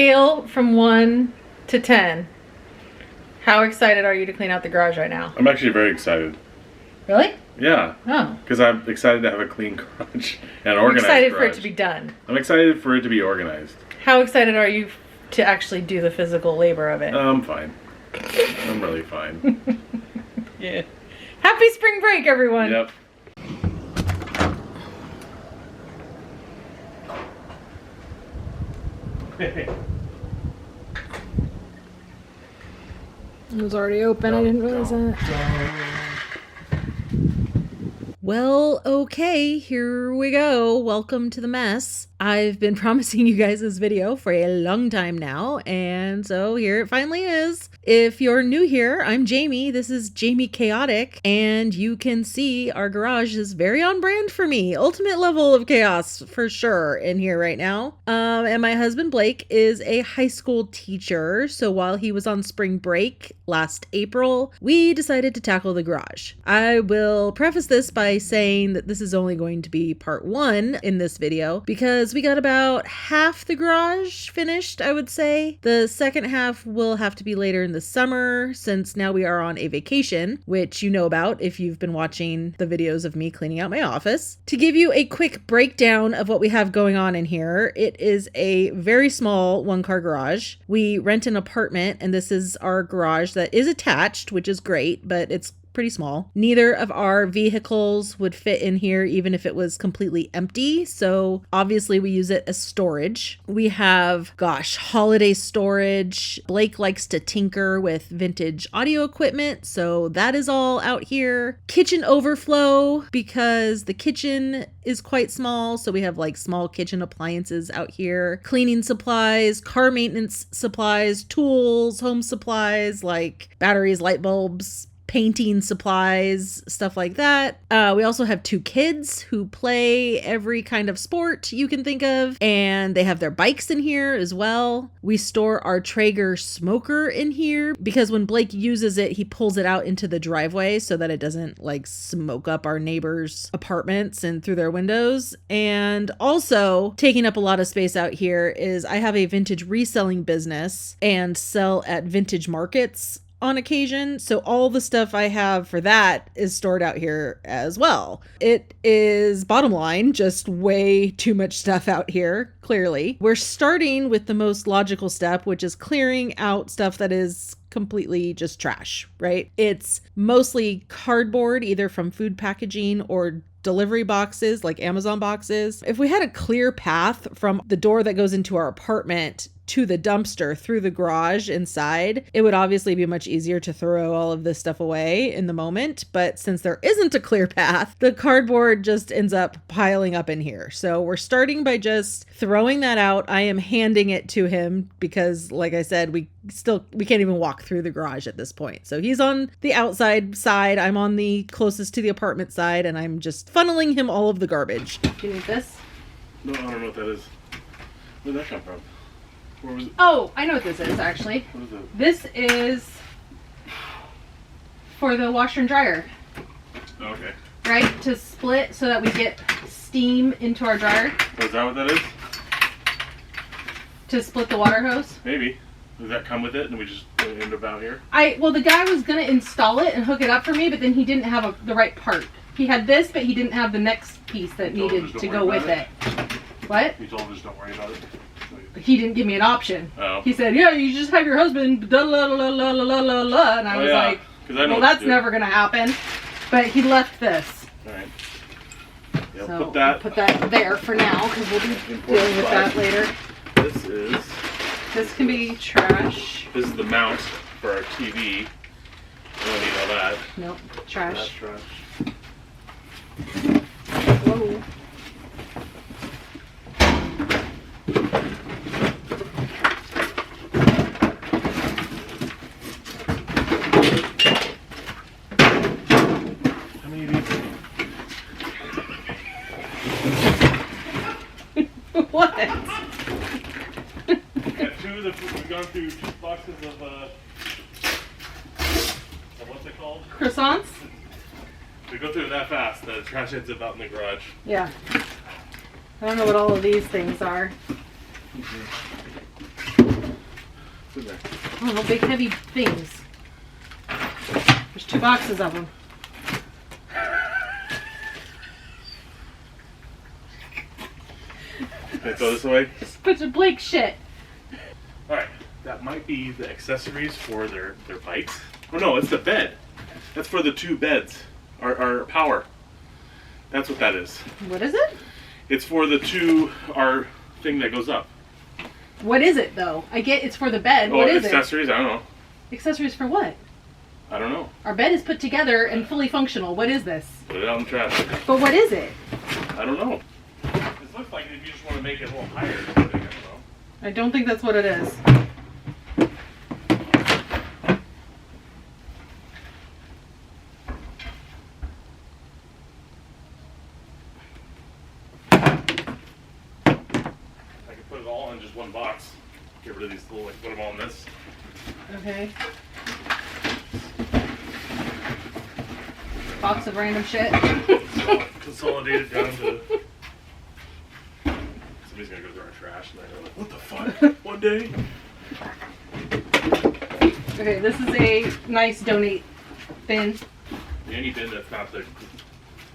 scale from 1 to 10, how excited are you to clean out the garage right now? I'm actually very excited. Really? Yeah. Oh. Because I'm excited to have a clean garage and You're organized excited garage. for it to be done. I'm excited for it to be organized. How excited are you to actually do the physical labor of it? I'm fine. I'm really fine. Yeah. Happy spring break, everyone. Yep. It was already open. I didn't realize that. Well, okay, here we go. Welcome to the mess. I've been promising you guys this video for a long time now, and so here it finally is. If you're new here, I'm Jamie. This is Jamie Chaotic, and you can see our garage is very on brand for me. Ultimate level of chaos for sure in here right now. And my husband Blake is a high school teacher, so while he was on spring break last April, we decided to tackle the garage. I will preface this by saying that this is only going to be part 1 in this video because we got about half the garage finished, I would say. The second half will have to be later in the summer since now we are on a vacation, which you know about if you've been watching the videos of me cleaning out my office. To give you a quick breakdown of what we have going on in here, it is a very small 1-car garage. We rent an apartment and this is our garage that is attached, which is great, but it's pretty small. Neither of our vehicles would fit in here even if it was completely empty, so obviously we use it as storage. We have, holiday storage. Blake likes to tinker with vintage audio equipment, so that is all out here. Kitchen overflow because the kitchen is quite small, so we have like small kitchen appliances out here. Cleaning supplies, car maintenance supplies, tools, home supplies like batteries, light bulbs, painting supplies, stuff like that. We also have 2 kids who play every kind of sport you can think of, and they have their bikes in here as well. We store our Traeger smoker in here because when Blake uses it, he pulls it out into the driveway so that it doesn't like smoke up our neighbors' apartments and through their windows. And also taking up a lot of space out here is I have a vintage reselling business and sell at vintage markets on occasion, so all the stuff I have for that is stored out here as well. It is, bottom line, just way too much stuff out here, clearly. We're starting with the most logical step, which is clearing out stuff that is completely just trash, right? It's mostly cardboard, either from food packaging or delivery boxes like Amazon boxes. If we had a clear path from the door that goes into our apartment to the dumpster through the garage inside, it would obviously be much easier to throw all of this stuff away in the moment. But since there isn't a clear path, the cardboard just ends up piling up in here. So we're starting by just throwing that out. I am handing it to him because, like I said, we can't even walk through the garage at this point. So he's on the outside side. I'm on the closest to the apartment side, and I'm just funneling him all of the garbage. Do you need this? No, I don't know what that is. Where did that come from? Where was it? Oh, I know what this is actually. What is it? This is for the washer and dryer. Okay. Right? To split so that we get steam into our dryer. Oh, is that what that is? To split the water hose. Maybe. Does that come with it and we just end up out here? Well, the guy was going to install it and hook it up for me, but then he didn't have the right part. He had this, but he didn't have the next piece that needed to go with it. What? You told him just don't worry about it? He didn't give me an option. Oh. He said, yeah, you just have your husband, la la la la la la la, and I was like, well, that's never going to happen. But he left this. All right. Yeah, So put that there for now, because we'll be dealing with that later. This can be trash. This is the mount for our TV. We don't need all that. Nope, trash. That's trash. Whoa. How many of these? What? We've gone through 2 boxes of what's it called? Croissants? We go through it that fast, the trash ends up out in the garage. Yeah. I don't know what all of these things are. Oh, no, big heavy things. There's 2 boxes of them. Can I throw this away? It's a bunch of Blake shit. Alright, that might be the accessories for their bikes. Oh no, it's the bed. That's for the 2 beds. Our power. That's what that is. What is it? It's for our thing that goes up. What is it though? I get it's for the bed. Oh, What is accessories? I don't know. Accessories for what? I don't know. Our bed is put together and fully functional. What is this? Put it out in the trash. But what is it? I don't know. It looks like if you just want to make it a little higher. I don't know. I don't think that's what it is. I can put it all in just one box. Get rid of these little, like, put them all in this. Okay. Box of random shit. Consolidate it down to. Somebody's gonna go through our trash and they're like, what the fuck? One day? Okay, this is a nice donate bin. Any bin that's not the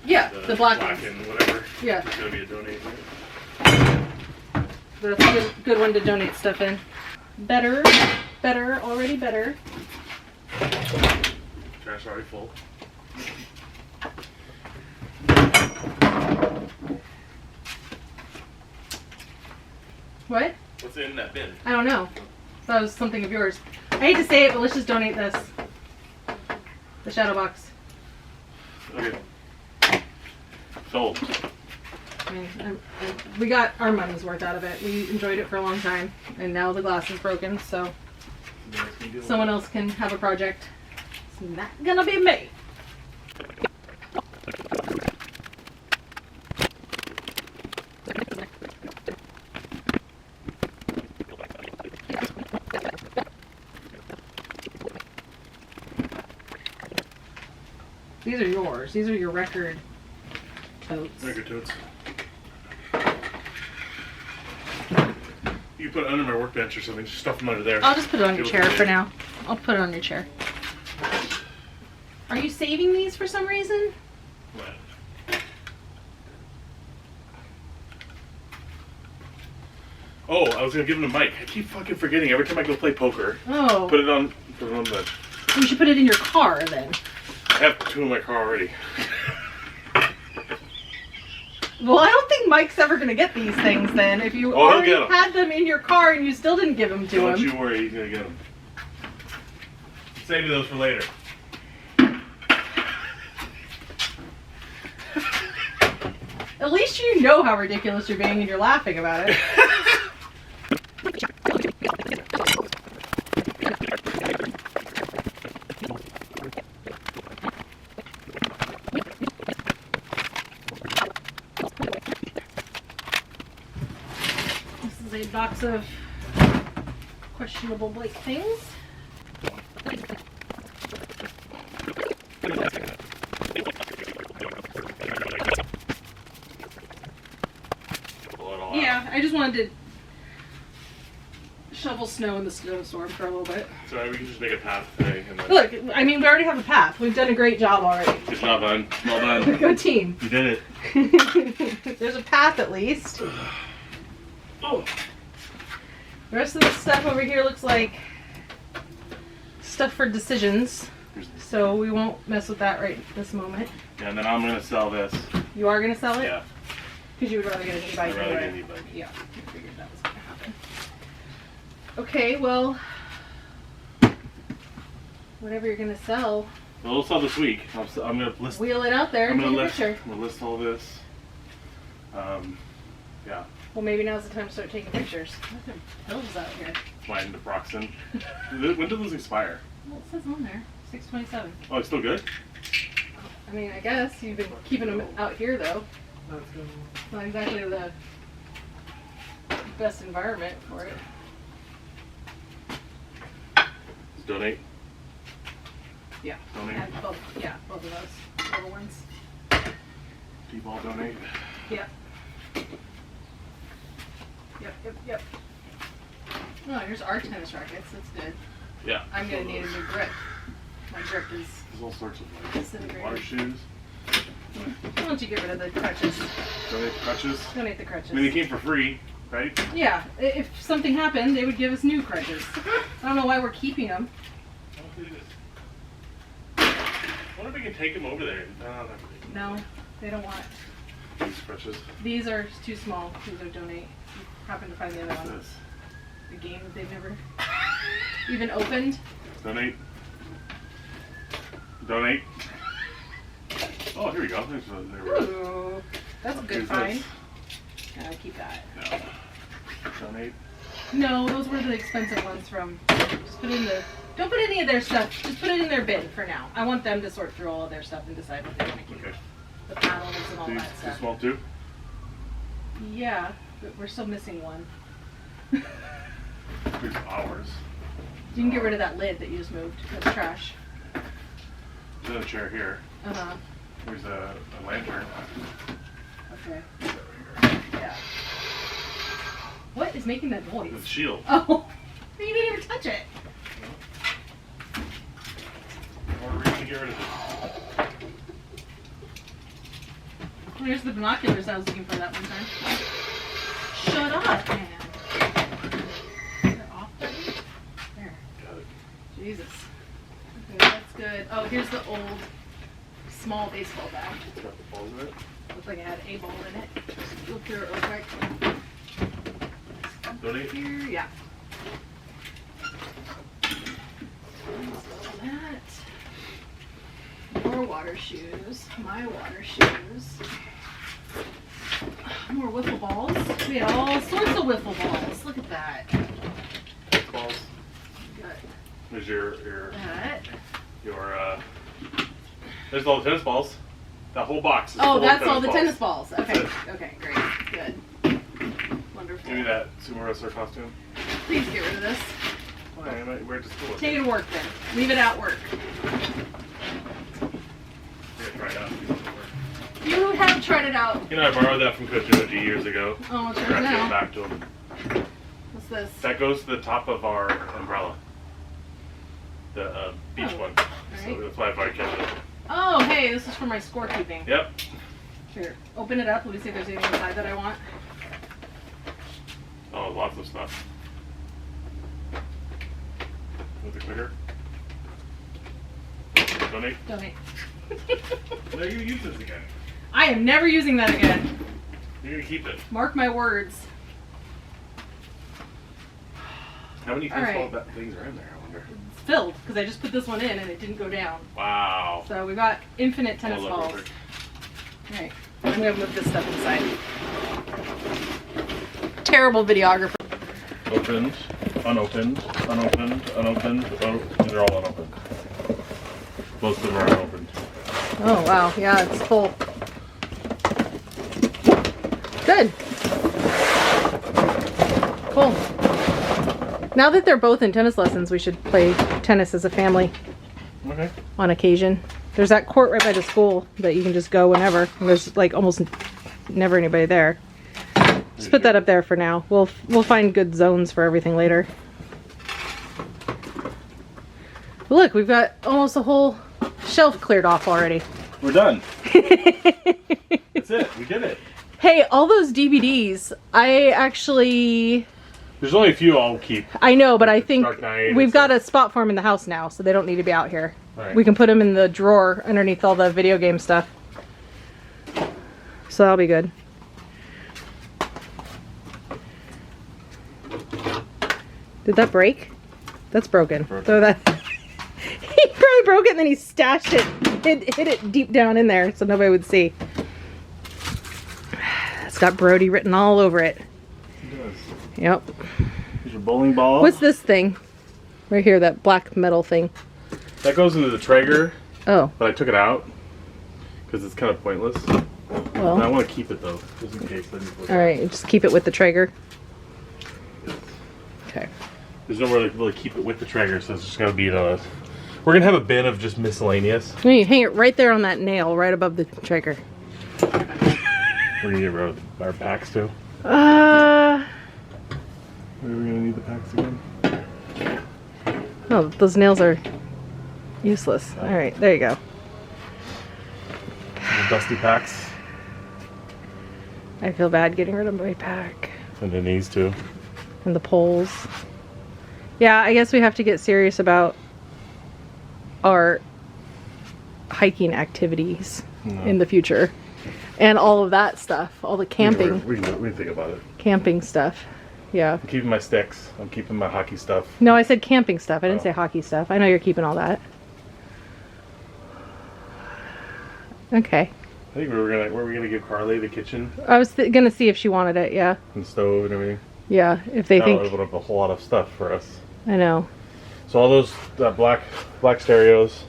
The black ones. and whatever. Yeah. It's gonna be a donate. That's a good one to donate stuff in. Better, already better. Trash already full. What? What's in that bin? I don't know. That was something of yours. I hate to say it, but let's just donate this. The shadow box. Okay. Sold. I mean, we got our money's worth out of it. We enjoyed it for a long time, and now the glass is broken, so someone else can have a project. It's not gonna be me. These are yours. These are your record totes. Record totes. You can put it under my workbench or something. Just stuff them under there. I'll just put it on your chair for now. I'll put it on your chair. Are you saving these for some reason? What? Oh, I was gonna give him the mic. I keep fucking forgetting every time I go play poker. Oh. Put it on the. You should put it in your car then. I have 2 in my car already. Well, I don't think Mike's ever going to get these things then. If you Oh, he'll already get 'em. had them in your car and you still didn't give them to Don't him. you worry, he's gonna get them. Save those for later. At least you know how ridiculous you're being and you're laughing about it. This is a box of questionable Blake things. Yeah, I just wanted to shovel snow in the snowstorm for a little bit. So we can just make a path today. And then... Look, I mean, we already have a path. We've done a great job already. Good job, bud. Well done. Good team. You did it. There's a path at least. Oh. The rest of the stuff over here looks like stuff for decisions. So we won't mess with that right this moment. Yeah, and then I'm gonna sell this. You are going to sell it? Yeah. Because you would rather get an e-bike. I'd rather anyway. get an e-bike. Yeah, I figured that was going to happen. Okay, well, whatever you're going to sell, Well, we'll sell this week. I'm gonna list. wheel it out there I'm and gonna take a list. picture. I'm gonna list all this. Yeah. Well, maybe now's the time to start taking pictures. Look at pills out here. Mine naproxen. When did those expire? Well, it says on there, 6/27. Oh, it's still good. I mean, I guess you've been keeping them out here, though. Not exactly the best environment for it. Let's donate. Yeah. Donate. And both, yeah, both of those little ones. D-ball donate. Yep. Yep. Oh, here's our tennis rackets. That's good. Yeah. I'm gonna need a new grip. My grip is There's all sorts of disintegrating. water shoes. Why don't you get rid of the crutches? Donate the crutches. Donate the crutches. I mean, they came for free, right? Yeah, if something happened, they would give us new crutches. I don't know why we're keeping them. I wonder if we can take them over there. No, they don't want These crutches. These are too small. These are donate. You happen to find the other one. This. The game that they've never even opened. Donate. Donate. Oh, here we go. Ooh, that's a good Here's find. this. Keep that. No. Donate. No, those were the expensive ones from. Just put in the. Don't put any of their stuff. Just put it in their bin for now. I want them to sort through all of their stuff and decide what they want to keep. Okay. The paddles and all These that too stuff. small too? Yeah, but we're still missing one. Here's ours. You can get rid of that lid that you just moved. That's trash. There's another chair here. Uh-huh. There's a lantern. Okay. Is that right here? Yeah. What is making that noise? It's a shield. Oh, you didn't even touch it. Or we're gonna get rid of it. Here's the binoculars I was looking for that one time. Shut up, man. They're off already? There. Got it. Jesus. Okay, that's good. Oh, here's the old small baseball bag. It's got the balls in it. Looked like it had a ball in it. Just look through it real quick. Donate. Here, yeah. That. More water shoes. My water shoes. More wiffle balls. We had all sorts of wiffle balls. Look at that. Balls. Got There's your that. there's all the tennis balls. That whole box is full Oh, of that's all the balls. tennis balls. Okay. That's Okay, great. Good. Wonderful. Give me that sumo wrestler costume. Please get rid of this. Why? I might wear it to school. Take it to work then. Leave it at work. Yeah, try it out. You have tried it out. You know, I borrowed that from Coach Joji years ago. Oh, it's I yours got to give it now. back to him. What's this? That goes to the top of our umbrella. The beach Oh, one. alright. So that's why I've already kept it. Oh, hey, this is for my scorekeeping. Yep. Here, open it up. Let me see if there's anything inside that I want. Oh, lots of stuff. With the clicker. Donate. Donate. No, you're gonna use this again. I am never using that again. You're gonna keep it. Mark my words. How many Alright. baseball things are in there, I wonder? It's filled because I just put this one in and it didn't go down. Wow. So we've got infinite tennis Hold on real balls. quick. All right, I'm gonna move this stuff inside. Terrible videographer. Opened, unopened, unopened, unopened. Oh, they're all unopened. Most of them are unopened. Oh wow, yeah, it's full. Good. Cool. Now that they're both in tennis lessons, we should play tennis as a family Okay. on occasion. There's that court right by the school that you can just go whenever. There's like almost never anybody there. Just put that up there for now. We'll find good zones for everything later. Look, we've got almost a whole shelf cleared off already. We're done. That's it. We did it. Hey, all those DVDs, I actually... There's only a few I'll keep. I know, but I think Dark Knight we've and got stuff. a spot for them in the house now, so they don't need to be out here. Right. We can put them in the drawer underneath all the video game stuff. So that'll be good. Did that break? That's broken. Broken. So that he probably broke it and then he stashed it, hit it deep down in there so nobody would see. It's got Brody written all over it. It does. Yep. Here's your bowling ball. What's this thing? Right here, that black metal thing. That goes into the Traeger, Oh, but I took it out because it's kind of pointless. well. And I want to keep it though, just in case. All right, just keep it with the Traeger. Okay. There's nowhere to really keep it with the Traeger, so it's just gonna be the. We're gonna have a bin of just miscellaneous. You hang it right there on that nail, right above the Traeger. We're gonna get rid of our packs too. Uh, Where are we gonna need the packs again? Oh, those nails are useless. All right, there you go. The dusty packs. I feel bad getting rid of my pack. And the knees too. And the poles. Yeah, I guess we have to get serious about our hiking activities in the future. And all of that stuff. All the camping. We think about it. Camping stuff. Yeah. I'm keeping my sticks. I'm keeping my hockey stuff. No, I said camping stuff. I didn't say hockey stuff. I know you're keeping all that. Okay. I think were we gonna give Carly the kitchen? I was gonna see if she wanted it, yeah. And stove and everything. Yeah, if they think. That would open up a whole lot of stuff for us. I know. So all those black stereos,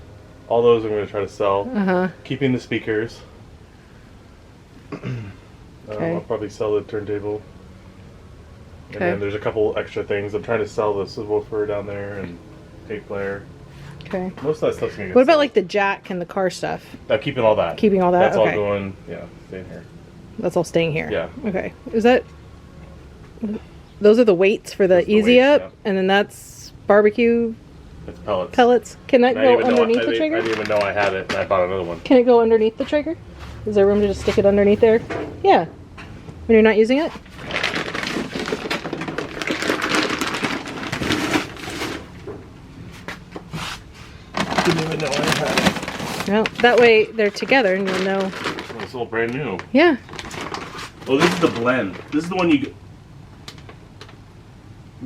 all those I'm gonna try to sell. Keeping the speakers. Okay. I'll probably sell the turntable. And Okay. then there's a couple extra things. I'm trying to sell the subwoofer down there and tape player. Okay. Most of that stuff's gonna get What about sold. like the jack and the car stuff? I'm keeping all that. Keeping all that? That's Okay. all going, staying here. That's all staying here? Yeah. Okay. Is that... Those are the weights for the That's the Easy weights, Up? yeah. And then that's barbecue It's pellets. pellets? Can that I go didn't even know underneath the I trigger? didn't even know I had it, and I bought another one. Can it go underneath the trigger? Is there room to just stick it underneath there? Yeah. When you're not using it? Didn't even know I had it. No. That way they're together and you'll know. Oh, it's all brand new. Yeah. Oh, this is the blend. This is the one you. This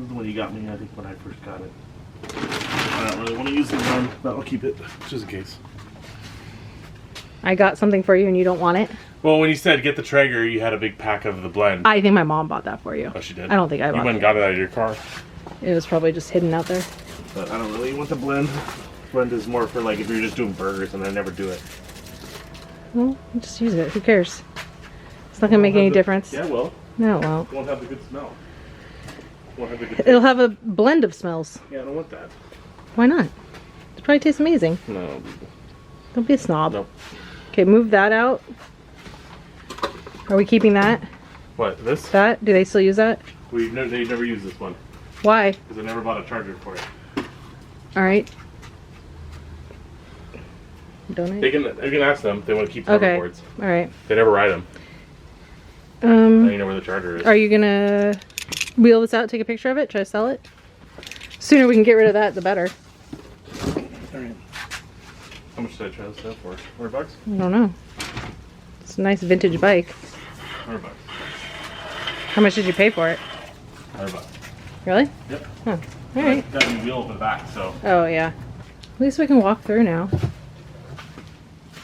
is the one you got me. I think when I first got it. I don't really want to use the one, but I'll keep it just in case. I got something for you and you don't want it? Well, when you said get the Traeger, you had a big pack of the blend. I think my mom bought that for you. Oh, she did? I don't think I You bought went and it. got it out of your car. It was probably just hidden out there. But I don't really want the blend. Blend is more for like if you're just doing burgers, and I never do it. Well, just use it. Who cares? It's not going to make any difference. Yeah, well, No, it won't. it won't have the good smell. It won't have the good It'll taste. have a blend of smells. Yeah, I don't want that. Why not? It probably tastes amazing. No. Don't be a snob. Nope. Okay, move that out. Are we keeping that? What, this? That? Do they still use that? They never use this one. Why? Because I never bought a charger for it. All right. Donate. They can ask them if they want to keep the Okay. boards. All right. They never ride them. Now you know where the charger is. Are you gonna wheel this out, take a picture of it, try to sell it? Sooner we can get rid of that, the better. Alright. How much did I try this out for? $100? I don't know. It's a nice vintage bike. $100. How much did you pay for it? $100. Really? Yep. Huh. All right. Got a new wheel in the back, so Oh yeah. At least we can walk through now.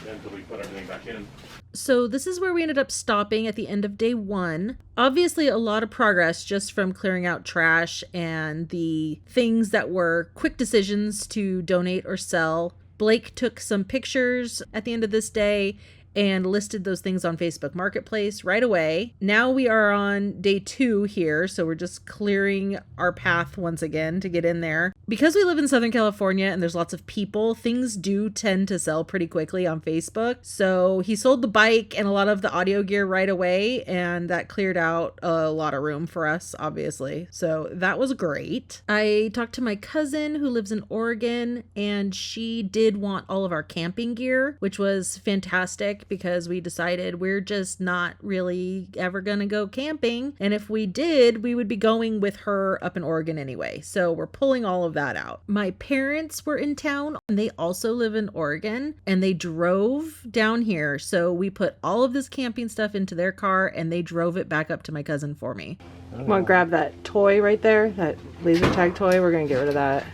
until we put everything back in. So this is where we ended up stopping at the end of day 1. Obviously a lot of progress just from clearing out trash and the things that were quick decisions to donate or sell. Blake took some pictures at the end of this day and listed those things on Facebook Marketplace right away. Now we are on day 2 here, so we're just clearing our path once again to get in there. Because we live in Southern California and there's lots of people, things do tend to sell pretty quickly on Facebook. So he sold the bike and a lot of the audio gear right away, and that cleared out a lot of room for us, obviously. So that was great. I talked to my cousin who lives in Oregon, and she did want all of our camping gear, which was fantastic because we decided we're just not really ever gonna go camping. And if we did, we would be going with her up in Oregon anyway. So we're pulling all of that out. My parents were in town and they also live in Oregon and they drove down here. So we put all of this camping stuff into their car and they drove it back up to my cousin for me. I'm gonna grab that toy right there, that laser tag toy. We're gonna get rid of that.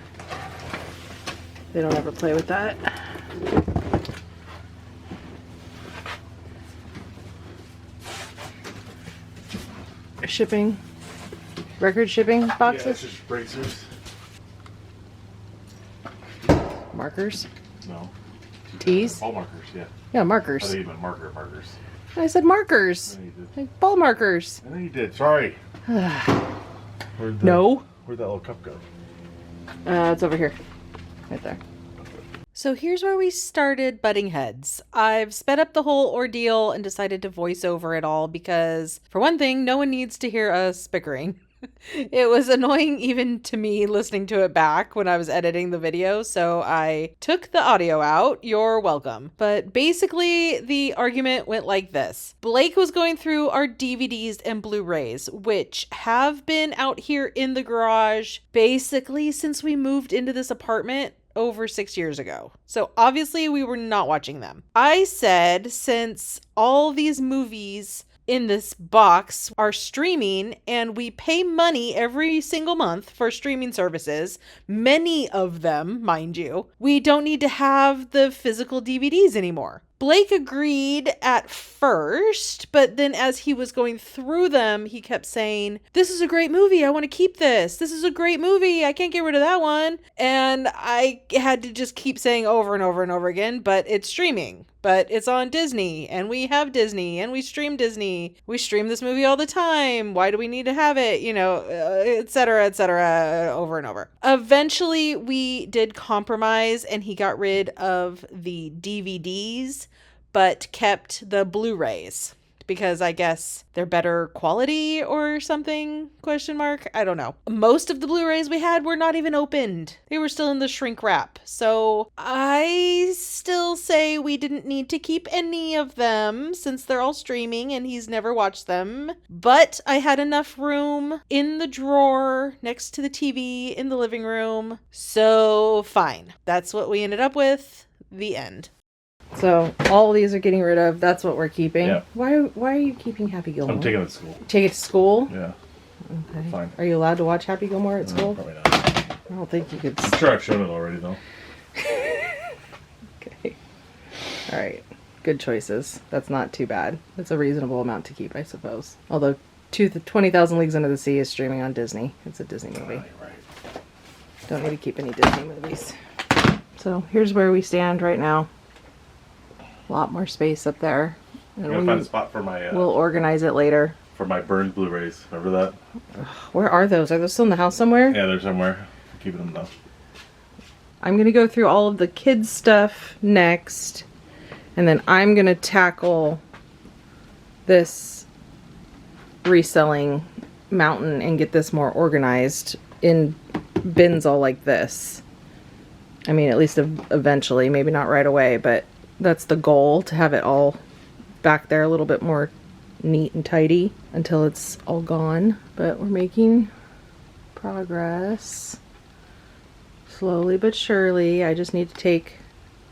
They don't ever play with that. Shipping, record shipping Yeah, boxes, it's just bracers. markers, No. tees. Ball markers, yeah. Yeah, I markers. think you meant markers. I said markers, I know you did. like ball markers. I know you did. Sorry. No. Where'd that little cup go? It's over here, right there. So here's where we started butting heads. I've sped up the whole ordeal and decided to voice over it all because, for one thing, no one needs to hear us bickering. It was annoying even to me listening to it back when I was editing the video, so I took the audio out. You're welcome. But basically, the argument went like this. Blake was going through our DVDs and Blu-rays, which have been out here in the garage basically since we moved into this apartment over 6 years ago. So obviously we were not watching them. I said, since all these movies in this box are streaming and we pay money every single month for streaming services, many of them, mind you, we don't need to have the physical DVDs anymore. Blake agreed at first, but then as he was going through them, he kept saying, this is a great movie. I want to keep this. This is a great movie. I can't get rid of that one. And I had to just keep saying over and over and over again, but it's streaming. But it's on Disney, and we have Disney, and we stream Disney. We stream this movie all the time. Why do we need to have it? You know, et cetera, over and over. Eventually, we did compromise, and he got rid of the DVDs, but kept the Blu-rays. Because I guess they're better quality or something, ? I don't know. Most of the Blu-rays we had were not even opened. They were still in the shrink wrap. So I still say we didn't need to keep any of them since they're all streaming and he's never watched them. But I had enough room in the drawer next to the TV in the living room. So fine. That's what we ended up with. The end. So all these are getting rid of. That's what we're keeping. Yeah. Why are you keeping Happy Gilmore? I'm taking it to school. Take it to school? Yeah. Okay. Fine. Are you allowed to watch Happy Gilmore at school? Probably not. I don't think you could. I'm sure I've shown it already though. Okay. All right. Good choices. That's not too bad. That's a reasonable amount to keep, I suppose. Although 20,000 Leagues Under the Sea is streaming on Disney. It's a Disney movie. Right. Don't need to keep any Disney movies. So here's where we stand right now. A lot more space up there. And I'm gonna find a spot for my we'll organize it later. for my burned Blu-rays. Remember that? Where are those? Are those still in the house somewhere? Yeah, they're somewhere. I'm keeping them though. I'm gonna go through all of the kids stuff next, and then I'm gonna tackle this reselling mountain and get this more organized in bins all like this. I mean, at least eventually, maybe not right away, but that's the goal, to have it all back there a little bit more neat and tidy until it's all gone. But we're making progress. Slowly but surely. I just need to take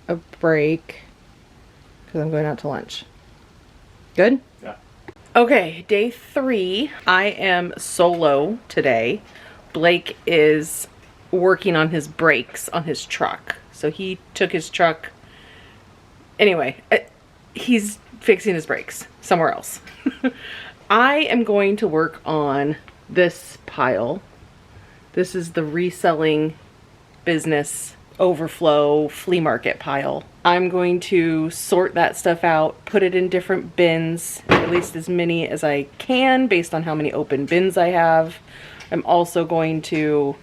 a break because I'm going out to lunch. Good? Yeah. Okay, day 3. I am solo today. Blake is working on his brakes on his truck. So he took his truck. Anyway, he's fixing his brakes somewhere else. I am going to work on this pile. This is the reselling business overflow flea market pile. I'm going to sort that stuff out, put it in different bins, at least as many as I can based on how many open bins I have. I'm also going to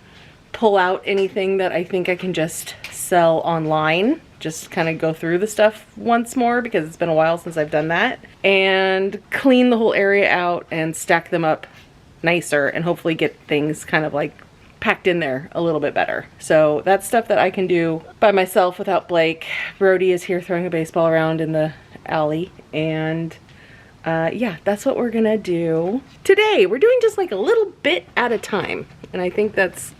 pull out anything that I think I can just sell online. Just kind of go through the stuff once more because it's been a while since I've done that. And clean the whole area out and stack them up nicer and hopefully get things kind of like packed in there a little bit better. So that's stuff that I can do by myself without Blake. Brody is here throwing a baseball around in the alley. And yeah, that's what we're gonna do today. We're doing just like a little bit at a time. And I think that's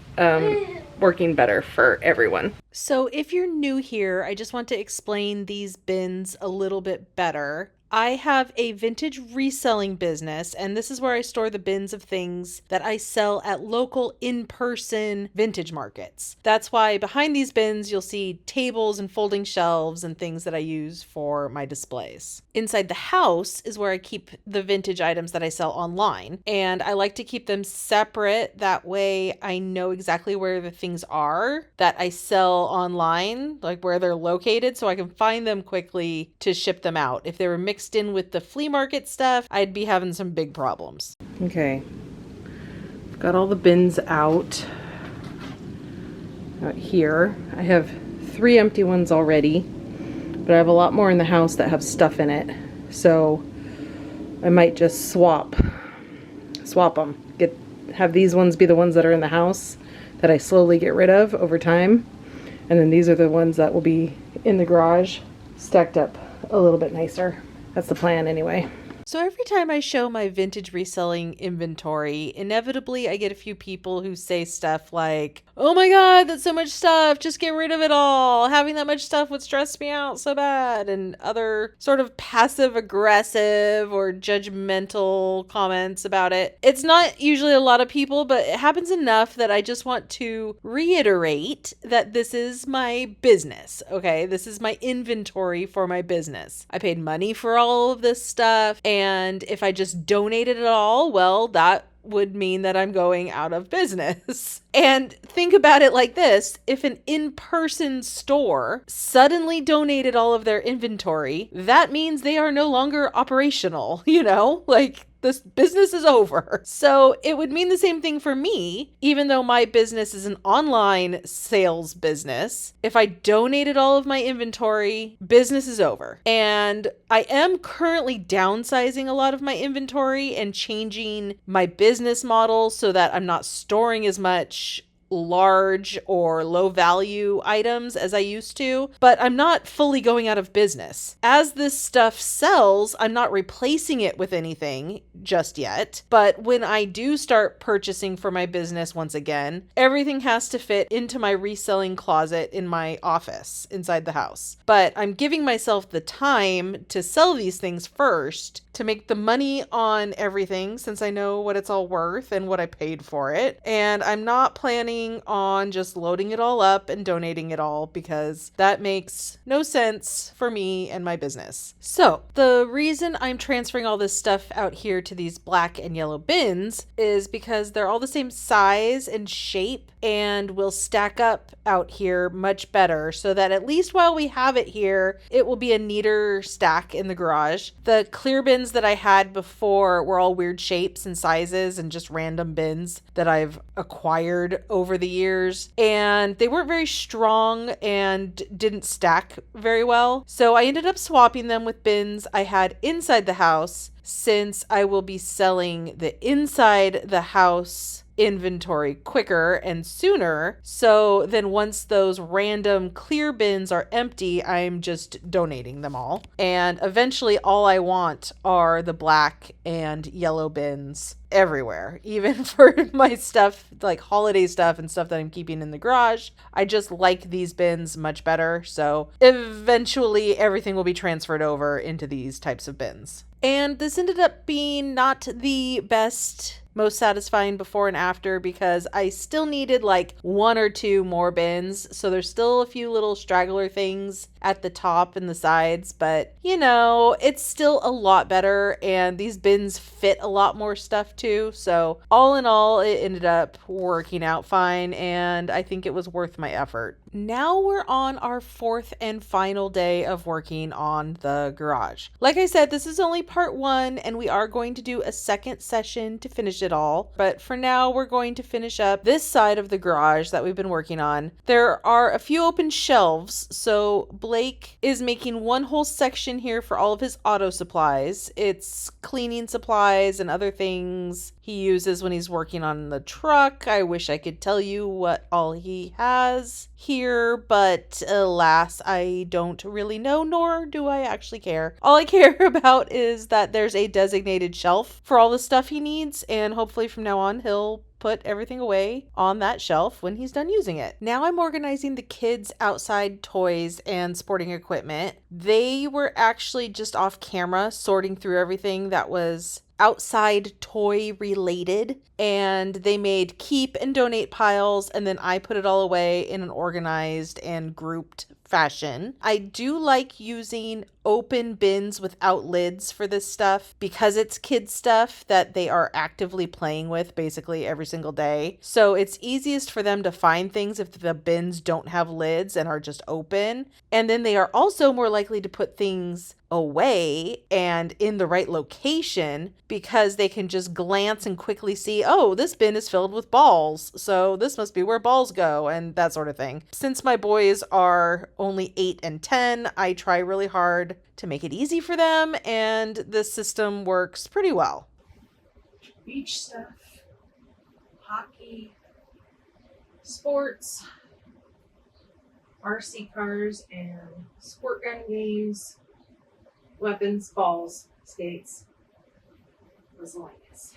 working better for everyone. So if you're new here, I just want to explain these bins a little bit better. I have a vintage reselling business, and this is where I store the bins of things that I sell at local in-person vintage markets. That's why behind these bins, you'll see tables and folding shelves and things that I use for my displays. Inside the house is where I keep the vintage items that I sell online, and I like to keep them separate. That way I know exactly where the things are that I sell online, like where they're located, so I can find them quickly to ship them out. If they were mixed in with the flea market stuff, I'd be having some big problems. Okay, I've got all the bins out here. I have 3 empty ones already, but I have a lot more in the house that have stuff in it, so I might just swap them, have these ones be the ones that are in the house that I slowly get rid of over time. And then these are the ones that will be in the garage, stacked up a little bit nicer. That's the plan anyway. So every time I show my vintage reselling inventory, inevitably I get a few people who say stuff like, "Oh my God, that's so much stuff, just get rid of it all. Having that much stuff would stress me out so bad," and other sort of passive aggressive or judgmental comments about it. It's not usually a lot of people, but it happens enough that I just want to reiterate that this is my business, okay? This is my inventory for my business. I paid money for all of this stuff, and if I just donated it all, well, that would mean that I'm going out of business. And think about it like this. If an in-person store suddenly donated all of their inventory, that means they are no longer operational, like this business is over. So it would mean the same thing for me, even though my business is an online sales business. If I donated all of my inventory, business is over. And I am currently downsizing a lot of my inventory and changing my business model so that I'm not storing as much large or low value items as I used to, but I'm not fully going out of business. As this stuff sells, I'm not replacing it with anything just yet, but when I do start purchasing for my business once again, everything has to fit into my reselling closet in my office inside the house. But I'm giving myself the time to sell these things first to make the money on everything, since I know what it's all worth and what I paid for it. And I'm not planning on just loading it all up and donating it all, because that makes no sense for me and my business. So the reason I'm transferring all this stuff out here to these black and yellow bins is because they're all the same size and shape and will stack up out here much better, so that at least while we have it here, it will be a neater stack in the garage. The clear bins that I had before were all weird shapes and sizes and just random bins that I've acquired over the years, and they weren't very strong and didn't stack very well. So I ended up swapping them with bins I had inside the house, since I will be selling the inside the house inventory quicker and sooner. So then once those random clear bins are empty, I'm just donating them all. And eventually all I want are the black and yellow bins everywhere, even for my stuff, like holiday stuff and stuff that I'm keeping in the garage. I just like these bins much better. So eventually everything will be transferred over into these types of bins. And this ended up being not the best, most satisfying before and after, because I still needed like one or two more bins. So there's still a few little straggler things at the top and the sides, but it's still a lot better, and these bins fit a lot more stuff too. So all in all, it ended up working out fine, and I think it was worth my effort. Now we're on our fourth and final day of working on the garage. Like I said, this is only part one, and we are going to do a second session to finish it all. But for now, we're going to finish up this side of the garage that we've been working on. There are a few open shelves, so Blake is making one whole section here for all of his auto supplies. It's cleaning supplies and other things he uses when he's working on the truck. I wish I could tell you what all he has here, but alas, I don't really know, nor do I actually care. All I care about is that there's a designated shelf for all the stuff he needs, and hopefully from now on he'll put everything away on that shelf when he's done using it. Now I'm organizing the kids' outside toys and sporting equipment. They were actually just off camera sorting through everything that was outside toy related, and they made keep and donate piles, and then I put it all away in an organized and grouped fashion. I do like using open bins without lids for this stuff because it's kids stuff that they are actively playing with basically every single day. So it's easiest for them to find things if the bins don't have lids and are just open. And then they are also more likely to put things away and in the right location because they can just glance and quickly see, oh, this bin is filled with balls, so this must be where balls go, and that sort of thing. Since my boys are only 8 and 10, I try really hard to make it easy for them, and this system works pretty well. Beach stuff. hockey, sports, RC cars, and squirt gun games, weapons, balls, skates, miscellaneous.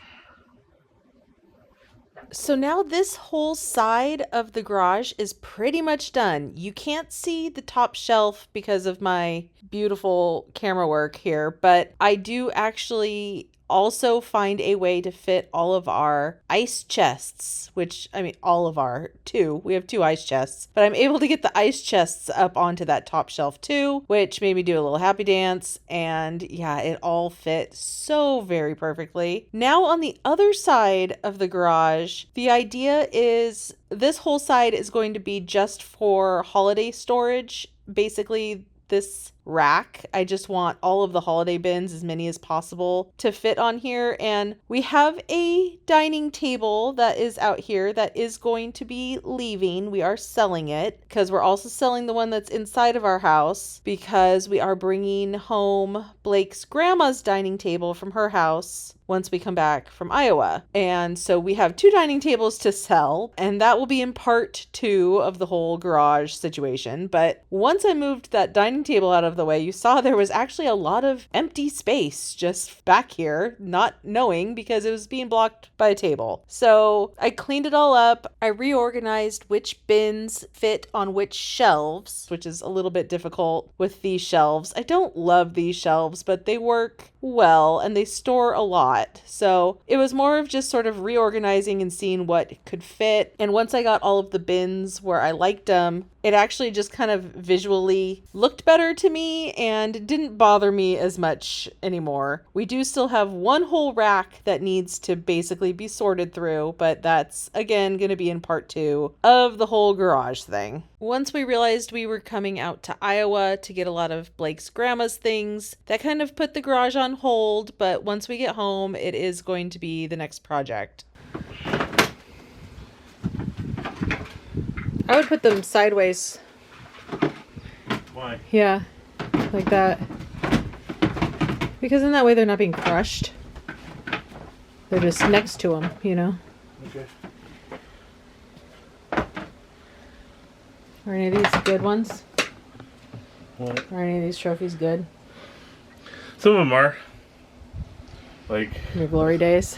So now this whole side of the garage is pretty much done. You can't see the top shelf because of my beautiful camera work here, but I do actually also find a way to fit all of our ice chests, which, I mean, we have two ice chests, but I'm able to get the ice chests up onto that top shelf too, which made me do a little happy dance. And yeah, it all fit so very perfectly. Now on the other side of the garage, the idea is this whole side is going to be just for holiday storage. Basically, this rack, I just want all of the holiday bins, as many as possible, to fit on here. And we have a dining table that is out here that is going to be leaving. We are selling it because we're also selling the one that's inside of our house because we are bringing home Blake's grandma's dining table from her house once we come back from Iowa. And so we have two dining tables to sell, and that will be in part 2 of the whole garage situation. But once I moved that dining table out of the way, you saw there was actually a lot of empty space just back here, not knowing because it was being blocked by a table. So I cleaned it all up. I reorganized which bins fit on which shelves, which is a little bit difficult with these shelves. I don't love these shelves, but they work well and they store a lot. So it was more of just sort of reorganizing and seeing what could fit. And once I got all of the bins where I liked them, it actually just kind of visually looked better to me and didn't bother me as much anymore. We do still have one whole rack that needs to basically be sorted through, but that's again going to be in part 2 of the whole garage thing. Once we realized we were coming out to Iowa to get a lot of Blake's grandma's things, that kind of put the garage on hold, but once we get home, it is going to be the next project. I would put them sideways. Why? Yeah, like that. Because in that way they're not being crushed. They're just next to them, you know? Okay. Are any of these good ones? What? Are any of these trophies good? Some of them are. Like Your glory days?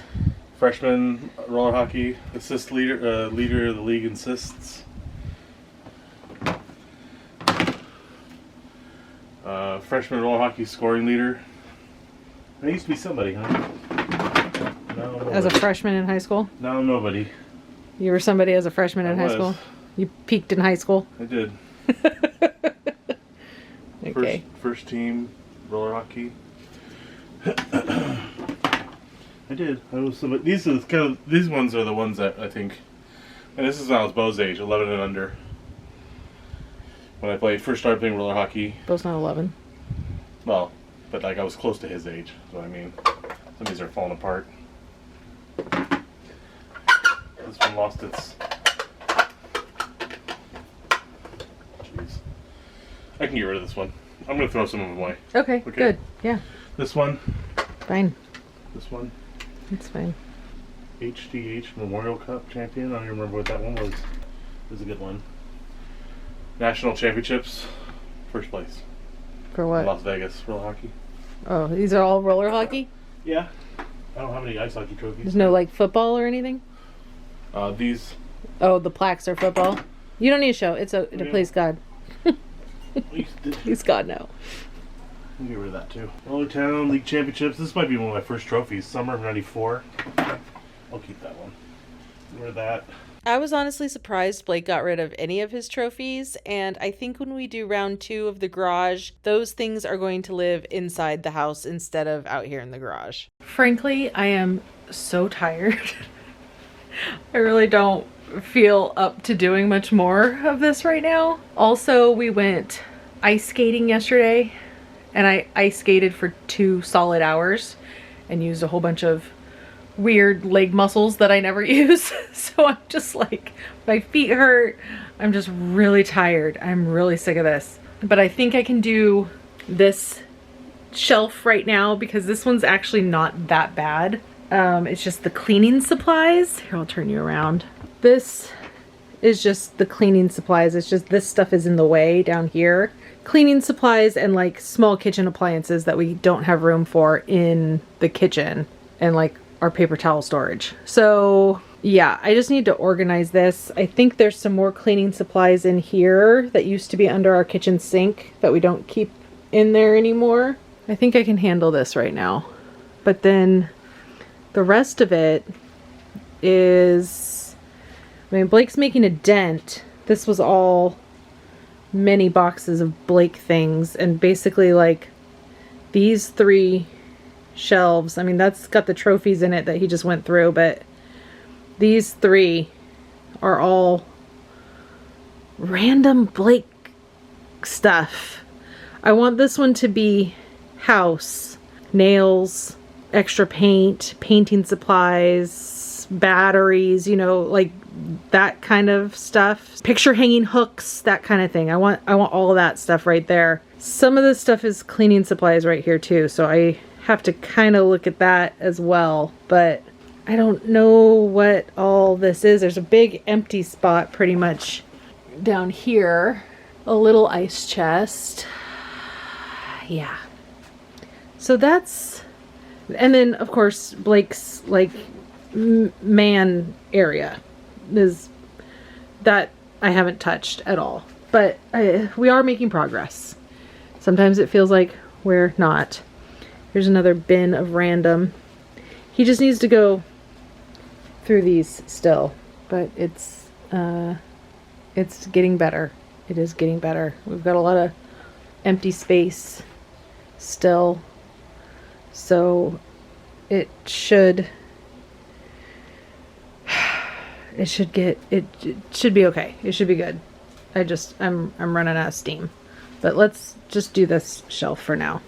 freshman roller hockey assist leader, leader of the league in assists. Freshman roller hockey scoring leader. I used to be somebody, huh? Now I'm As a nobody. freshman in high school? Now I'm nobody. You were somebody as a freshman in I high was. school? You peaked in high school? I did. Okay. First team roller hockey. I did. I was somebody. These ones are the ones that I think. And this is when I was Bo's age, 11 and under. When I first started playing roller hockey. Bo's not 11. Well, but like I was close to his age. So I mean, some of these are falling apart. This one lost its. Jeez. I can get rid of this one. I'm gonna throw some of them away. Okay, good. Yeah, This one. fine. This one. It's fine. HDH Memorial Cup champion. I don't even remember what that one was. It was a good one. National championships, first place. For what? Las Vegas roller hockey. Oh, these are all roller hockey? Yeah. I don't have any ice hockey trophies. There's no like football or anything? These. Oh, the plaques are football. You don't need to show. It Yeah. please God. Please God, no. I'll get rid of that too. Roller Town League Championships. This might be one of my first trophies. Summer of '94. I'll keep that one. Get rid of that. I was honestly surprised Blake got rid of any of his trophies, and I think when we do round 2 of the garage, those things are going to live inside the house instead of out here in the garage. Frankly, I am so tired. I really don't feel up to doing much more of this right now. Also, we went ice skating yesterday, and I ice skated for 2 solid hours and used a whole bunch of weird leg muscles that I never use. So I'm just like, my feet hurt. I'm just really tired. I'm really sick of this. But I think I can do this shelf right now because this one's actually not that bad. It's just the cleaning supplies. Here, I'll turn you around. This is just the cleaning supplies. It's just this stuff is in the way down here. Cleaning supplies and like small kitchen appliances that we don't have room for in the kitchen, and like our paper towel storage. So yeah, I just need to organize this. I think there's some more cleaning supplies in here that used to be under our kitchen sink that we don't keep in there anymore. I think I can handle this right now. But then the rest of it is, I mean, Blake's making a dent. This was all many boxes of Blake things, and basically like these 3 shelves, I mean, that's got the trophies in it that he just went through, but these 3 are all random Blake stuff. I want this one to be house, nails, extra paint, painting supplies, batteries, you know, like that kind of stuff. Picture hanging hooks, that kind of thing. I want all of that stuff right there. Some of this stuff is cleaning supplies right here too, so I have to kind of look at that as well, but I don't know what all this is. There's a big empty spot pretty much down here. A little ice chest. Yeah. So that's, and then of course Blake's like man area is that I haven't touched at all, but we are making progress. Sometimes it feels like we're not. Here's another bin of random. He just needs to go through these still, but it's getting better. It is getting better. We've got a lot of empty space still, so it should be okay. It should be good. I'm running out of steam, but let's just do this shelf for now.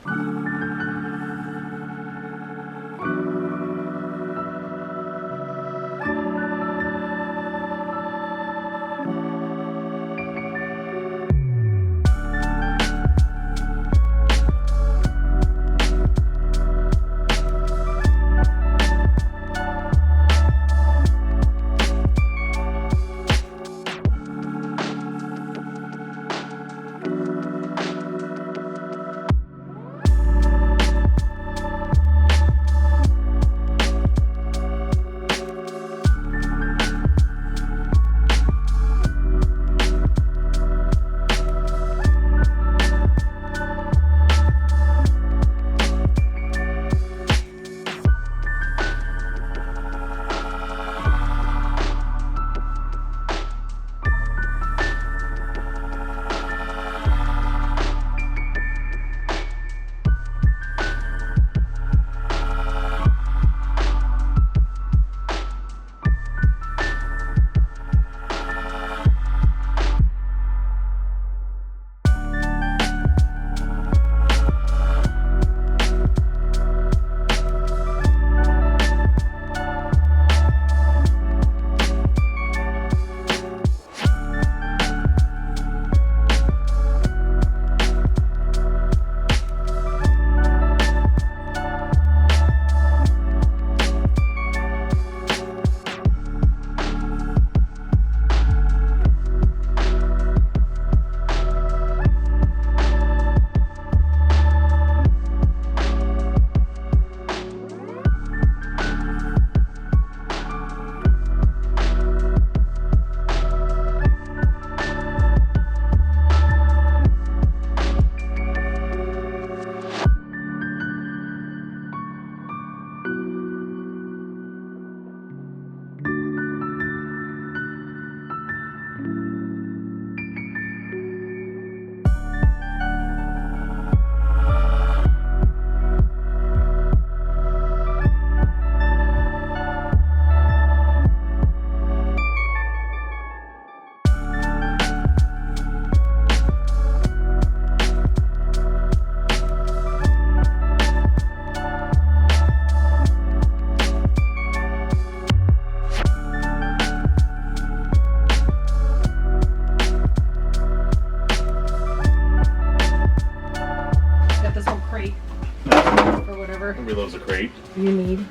Everybody loves a crate. You need.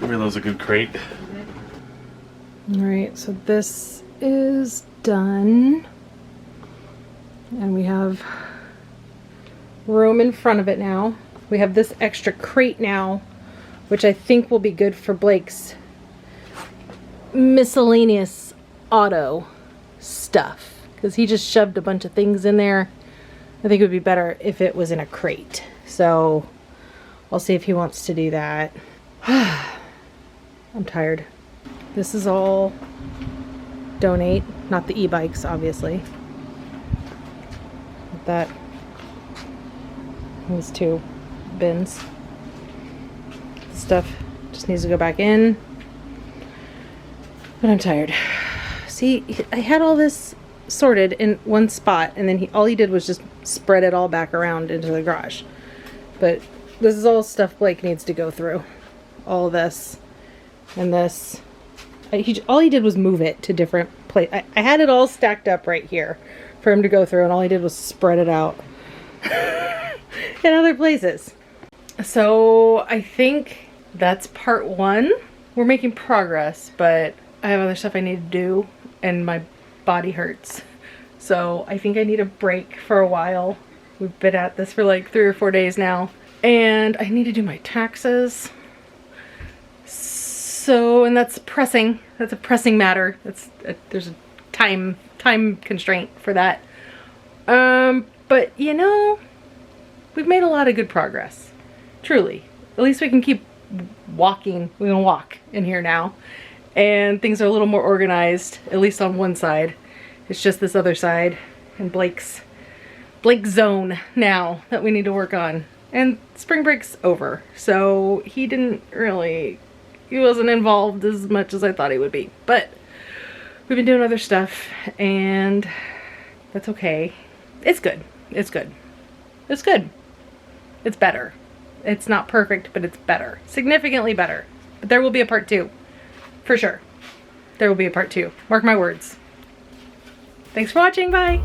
Really loves a good crate. Alright, so this is done. And we have room in front of it now. We have this extra crate now, which I think will be good for Blake's miscellaneous auto stuff, because he just shoved a bunch of things in there. I think it would be better if it was in a crate. So I'll see if he wants to do that. I'm tired. This is all donate, not the e-bikes, obviously. That, these 2 bins. This stuff just needs to go back in. But I'm tired. See, I had all this sorted in one spot, and then all he did was just spread it all back around into the garage. But this is all stuff Blake needs to go through. All this and this. All he did was move it to different places. I had it all stacked up right here for him to go through, and all he did was spread it out in other places. So I think that's part 1. We're making progress, but I have other stuff I need to do, and my body hurts. So I think I need a break for a while. We've been at this for like 3 or 4 days now, and I need to do my taxes. So, and that's pressing. That's a pressing matter. There's a time constraint for that. But you know, we've made a lot of good progress. Truly. At least we can keep walking. We can walk in here now. And things are a little more organized, at least on one side. It's just this other side and Blake's zone now that we need to work on. And spring break's over, so he wasn't involved as much as I thought he would be. But we've been doing other stuff, and that's okay. It's good. It's good. It's good. It's better. It's not perfect, but it's better. Significantly better. But there will be a part 2. For sure. There will be a part 2. Mark my words. Thanks for watching. Bye.